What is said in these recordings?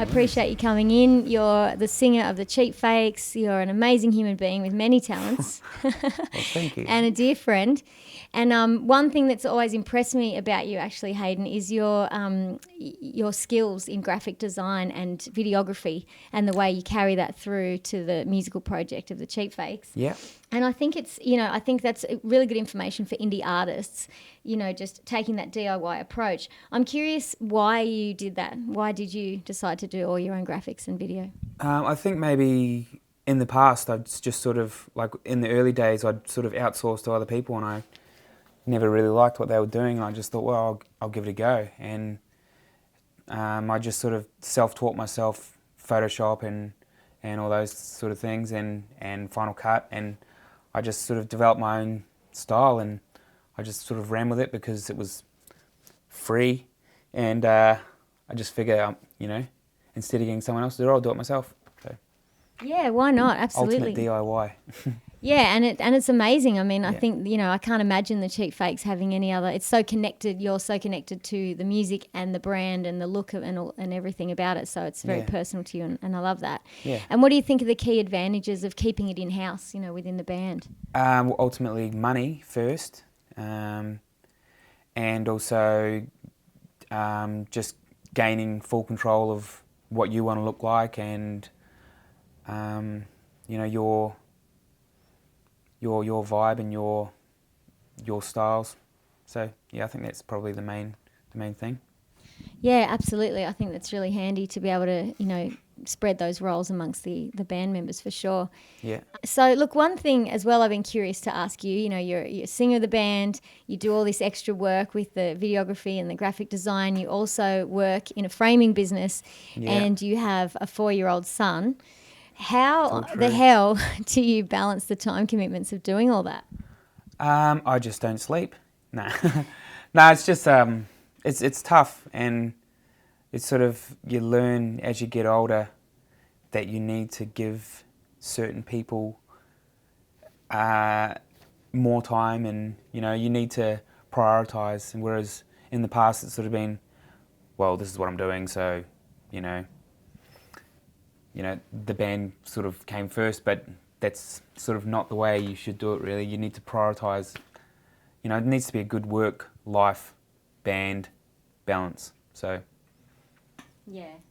appreciate you coming in. You're the singer of the Cheap Fakes. You're an amazing human being with many talents. Well, thank you. And a dear friend. And one thing that's always impressed me about you, actually, Hayden, is your skills in graphic design and videography, and the way you carry that through to the musical project of the Cheap Fakes. Yeah. And I think I think that's really good information for indie artists, just taking that DIY approach. I'm curious why you did that. Why did you decide to do all your own graphics and video? I think maybe in the past I'd just sort of, like in the early days, I'd sort of outsourced to other people, and I never really liked what they were doing, and I just thought, well, I'll give it a go. And I just sort of self-taught myself Photoshop and all those sort of things, and Final Cut, and I just sort of developed my own style, and I just sort of ran with it because it was free, and I just figure, instead of getting someone else to do it, I'll do it myself. So, yeah, why not? Absolutely. ultimate DIY. Yeah, and it's amazing. I mean, I think, I can't imagine the Cheap Fakes having any other. It's so connected. You're so connected to the music and the brand and the look of and everything about it. So it's very personal to you, and I love that. Yeah. And what do you think are the key advantages of keeping it in-house, within the band? Well, ultimately, money first, and also just gaining full control of what you want to look like, and your vibe and your styles. So yeah, I think that's probably the main thing. Yeah, absolutely. I think that's really handy to be able to, spread those roles amongst the band members for sure. Yeah. So look, one thing as well I've been curious to ask you, you're a singer of the band, you do all this extra work with the videography and the graphic design, you also work in a framing business, and you have a 4-year-old son. How the hell do you balance the time commitments of doing all that? I just don't sleep. No. No, it's just it's tough, and it's sort of, you learn as you get older that you need to give certain people more time, and you need to prioritise. And whereas in the past it's sort of been, well, this is what I'm doing, so the band sort of came first, but that's sort of not the way you should do it, really. You need to prioritise. It needs to be a good work-life band balance. So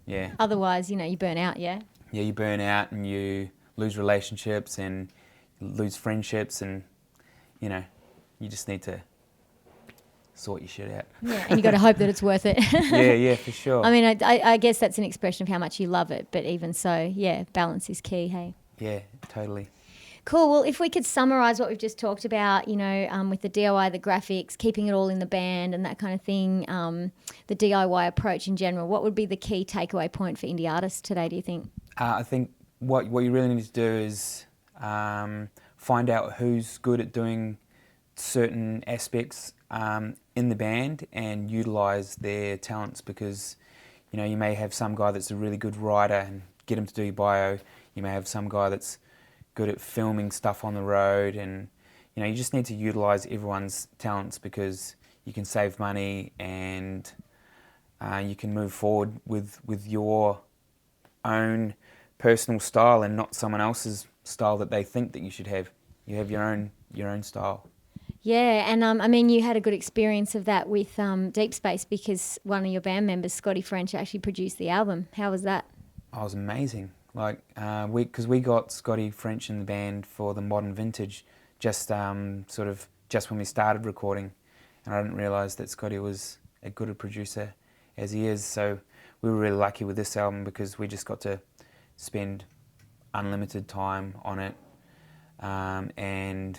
yeah. Otherwise, you burn out, yeah? Yeah, you burn out, and you lose relationships, and you lose friendships, and you just need to sort your shit out. Yeah, and you got to hope that it's worth it. Yeah, for sure. I mean, I guess that's an expression of how much you love it, but even so, yeah, balance is key, hey? Yeah, totally. Cool. Well, if we could summarise what we've just talked about, with the DIY, the graphics, keeping it all in the band and that kind of thing, the DIY approach in general, what would be the key takeaway point for indie artists today, do you think? I think what you really need to do is find out who's good at doing certain aspects in the band, and utilise their talents, because you may have some guy that's a really good writer and get him to do your bio. You may have some guy that's good at filming stuff on the road, and you just need to utilise everyone's talents, because you can save money, and you can move forward with your own personal style, and not someone else's style that they think that you should have. You have your own style. Yeah, and I mean, you had a good experience of that with Deep Space, because one of your band members, Scotty French, actually produced the album. How was that? Oh, it was amazing. Like, because we got Scotty French in the band for the Modern Vintage, just when we started recording, and I didn't realise that Scotty was as good a producer as he is. So we were really lucky with this album, because we just got to spend unlimited time on it, and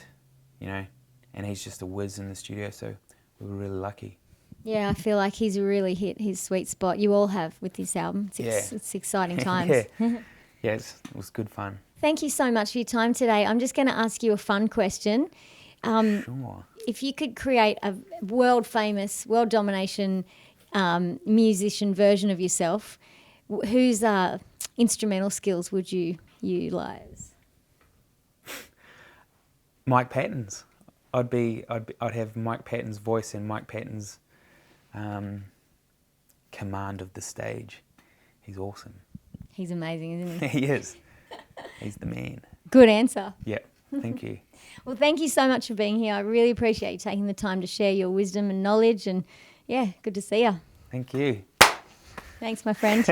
he's just a whiz in the studio, so we were really lucky. Yeah, I feel like he's really hit his sweet spot. You all have with this album. It's exciting times. Yeah, it was good fun. Thank you so much for your time today. I'm just going to ask you a fun question. Sure. If you could create a world-famous, world domination musician version of yourself, whose instrumental skills would you utilise? Mike Patton's. I'd have Mike Patton's voice and Mike Patton's command of the stage. He's awesome. He's amazing, isn't he? He is. He's the man. Good answer. Yeah, thank you. Well, thank you so much for being here. I really appreciate you taking the time to share your wisdom and knowledge, and yeah, good to see you. Thank you. Thanks, my friend.